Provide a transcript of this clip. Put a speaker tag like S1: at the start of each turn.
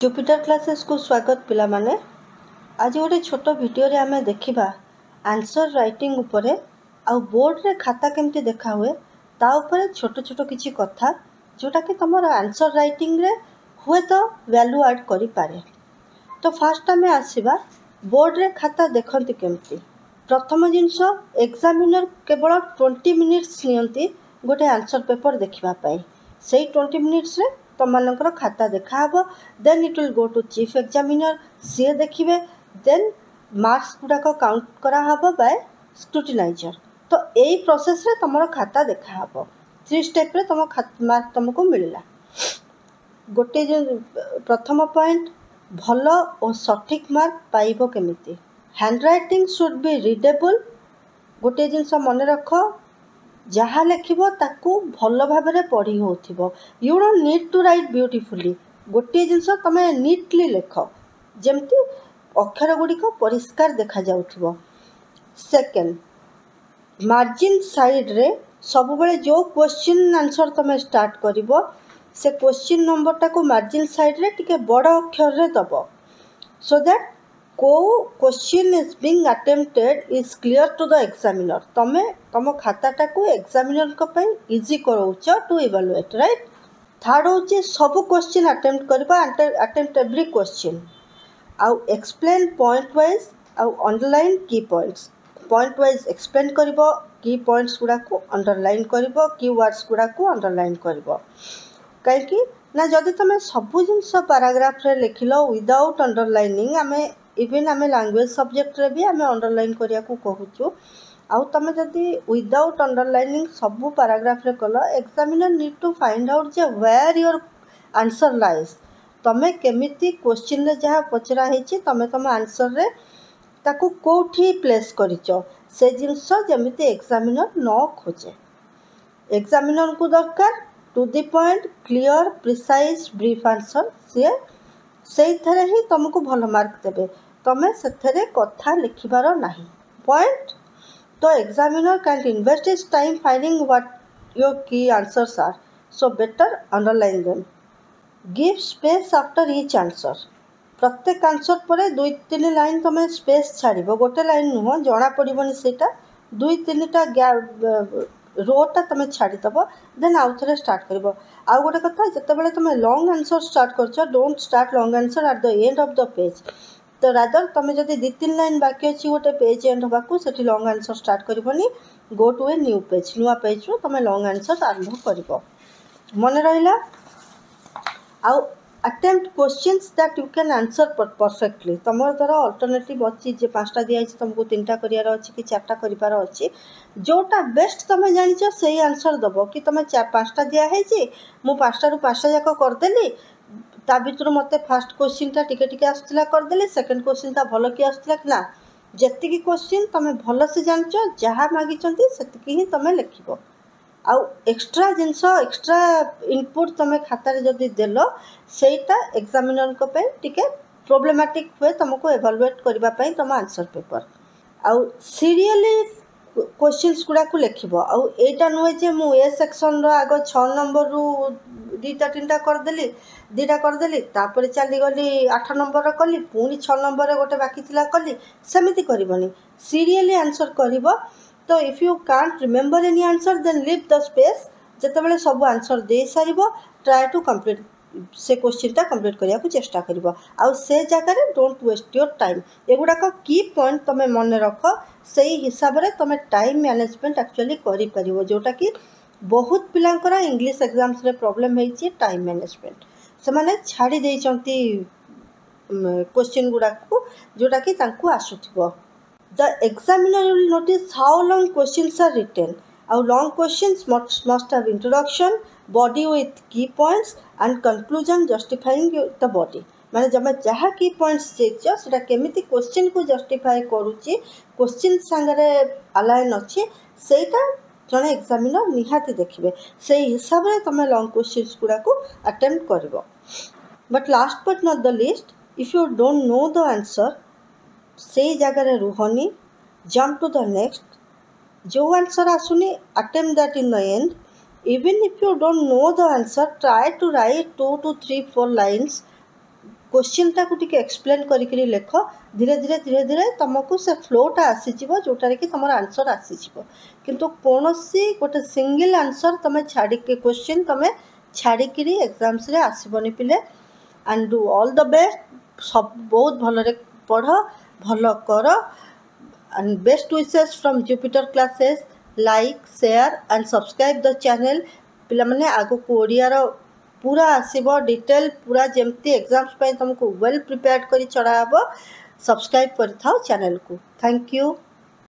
S1: Jupiter classes को स्वागत पिला माने। आज गोटे छोट वीडियो रे आमे देखिबा आंसर राइटिंग उपरे आउ बोर्ड रे खाता केमती देखा हुए ता उपरे छोट छोट किछि कथा जोटा कि तमर आंसर राइटिंग रे हुए तो वैल्यू ऐड करि पारे। तो फास्ट आमे आसीबा बोर्ड रे खाता देखंती केमती। प्रथम जिंस एग्जामिनर केवल 20 मिनिट्स नियंती गोटे आंसर पेपर देखिबा पाई। सेई 20 मिनिट्स रे तमनकर खाता देखा हबो। Then it will go to chief examiner, सी देखिए। देन मार्क्स गुड़ाक काउंट करा हबो बाय स्क्रूटिनाइजर। तो यही प्रोसेस रे तमर खाता देखा हबो। 3 स्टेप रे तम मार्क तुमको मिलला। गोटे प्रथम पॉइंट भलो और सठिक मार्क पाइबो केमिति। Hand writing should be readable. गोटे जिनस मन रख जहाँ लिखिबो ताकू भल भाबरे पढ़ी होथिबो। You don't need to write beautifully. गोटे जिनस तमे नीटली लिख जेमती अक्षर गुड़िक परिष्कार देखा जाउथिबो। सेकेंड, मार्जिन साइड रे सब बेले जो क्वेश्चन आंसर तमे स्टार्ट करिवो से क्वेश्चन नंबर टाको मार्जिन साइड रे टिके बड़ अक्षर रे दबो सो दैट को question is being attempted is clear to the examiner. तमे तम खाता टाको एग्जामिनर को पई इजी करौछ टू इवैल्यूएट, राइट। थर्ड होचे सब क्वेश्चन अटेम्प्ट करबा, अटेम्प्ट एवरी क्वेश्चन आउ एक्सप्लेन पॉइंट वाइज आउ underline key points. Point wise explain करबो, की पॉइंट्स गुडा को अंडरलाइन करबो, की वर्ड्स गुडा को अंडरलाइन करबो। काहे कि ना जदि तमे सब जिंस पैराग्राफ रे लिखिलो विदाउट अंडरलाइनिंग, आमे इवन आमे लैंग्वेज सब्जेक्ट रे भी आमे अंडरलाइन करिया को कहूछु। आउ तमे जदि विदाउट अंडरलाइनिंग सब पैराग्राफ रे कलो, examiner need to find out जे वेयर योर आंसर लाइज। तमे केमिति क्वेश्चन रे जहा पचरा हेछि तमे तम आंसर रे ताकू कोठी प्लेस करिचो से जिंस जेमिति एग्जामिनर न खोजे। एग्जामिनर को दरकार to the point, clear, precise, brief answer. से थरे ही तुमको भल मार्क देबे। तमे सेथरे कथा लिखिबार नाही पॉइंट। तो examiner can invest his time finding what your key answers are, so better underline them. Give space after each answer. प्रत्येक आंसर पर 2-3 लाइन तमे स्पेस छाड़िबो। गोटे लाइन नुह, जना पड़िबनी सेटा 2-3टा रोटा तमे छाड़ी दबो। देन आउ थरे स्टार्ट करबो। आउ गोटे कथा, जतबेले तमे लॉन्ग आंसर स्टार्ट करछो, don't start long answer at the end of the page. तो रादर तमे जदि 2-3 लाइन बाकी अछि गोटे पेज एंड होबाकू, सेठी लॉन्ग आंसर स्टार्ट करबोनी। Go to a new page, नुआ पेज रो तमे लॉन्ग आंसर आरंभ करबो। मन रहिला। आउ attempt questions that you can answer perfectly। तमर द्वारा अल्टरनेटिव अछि जे 5टा दिया अछि, तुमको 3टा करियार अछि कि 4टा करिपार अछि। जोटा बेस्ट तमे जानिछो सेही आंसर दबो कि तमे 4-5टा दिया हेछि, मु 5टा रु 5टा जाक कर देली। ता भितर मते फर्स्ट क्वेश्चन टा टिके टिके आस्तला कर देली, सेकंड क्वेश्चन ता भलो कि आस्तला कि ना। जेतिकी क्वेश्चन तमे भलो से जानिछो, जहा मागिचंती सेतिकी ही तमे लिखिबो। आउ एक्स्ट्रा जिनस, एक्स्ट्रा इनपुट तमे खाता रे जदि देलो, सेटा एग्जामिनर को पे टिके प्रॉब्लमेटिक हुए तुमको इवैल्यूएट करबा पई तम आंसर पेपर। आउ सीरियली क्वेश्चंस गुडा को लिखिबो। आउ एटा नुहे जे मु ए सेक्शन रो आगो 6 नंबर रु 2-3टा कर देली, 2टा कर देली, तापर चली गली 8 नंबर रो कली, पुनी 6 नंबर रे गोटे बाकी थिला कली। सेमिति करबोनी, सीरियली आंसर करबो। तो if you can't remember any answer then leave the space. जतबेले सब आंसर दे सारिबो, ट्राई टू कंप्लीट से क्वेश्चन टा कंप्लीट करिया को चेष्टा करिबो। आउ से जगह रे डोंट वेस्ट योर टाइम। एगुडा को की पॉइंट तमे मन रख, सेही हिसाब रे तमे टाइम मैनेजमेंट एक्चुअली करि परिबो। जोटा कि बहुत पिलांकर इंग्लिश एग्जाम्स रे प्रॉब्लम हेछि टाइम मैनेजमेंट। से माने छाड़ी देइचंती क्वेश्चन गुडा को जोटा कि तांको आसुथिबो। The examiner will notice how long questions are written. Our long questions must have introduction, body with key points and conclusion justifying the body. माने जब जहाँ की पॉइंट्स देइछो सेटा केमिति क्वेश्चन को जस्टिफाई करूची, क्वेश्चन संगरे अलाइन अछि, सेटा जने एग्जामिनर निहाती देखिबे। सेही हिसाब रे तमे लॉन्ग क्वेश्चंस गुडा को अटेम्प्ट करबो। But last but not the least, if you don't know the answer, से जगह रुहनी, जंप टू द नेक्स्ट। जो आंसर आसुनी attempt that in the end. Even if you don't know the answer, try to write 2 to 3-4 lines क्वेश्चनटा को टिके explain करिकरी लेख धीरे धीरे तुमको से फ्लोटा आसीजिवो जोटारे कि तुम आंसर आसीजिवो किंतु कौनसी गोटे सिंगल आंसर तुम छाड़ी क्वेश्चन तुम छाड़िकी एग्जाम्स रे आसबनी पिले and do all the best सब बहुत भलरे पढ़ भल कर and best wishes from Jupiter classes like share and subscribe the channel पिला माने आगो को ओडिया पूरा आसीबो डिटेल पूरा जेमती एग्जाम्स पे तुमको वेल प्रिपेयर्ड करी चढ़ा सब्सक्राइब कर थाओ चैनल को थैंक यू।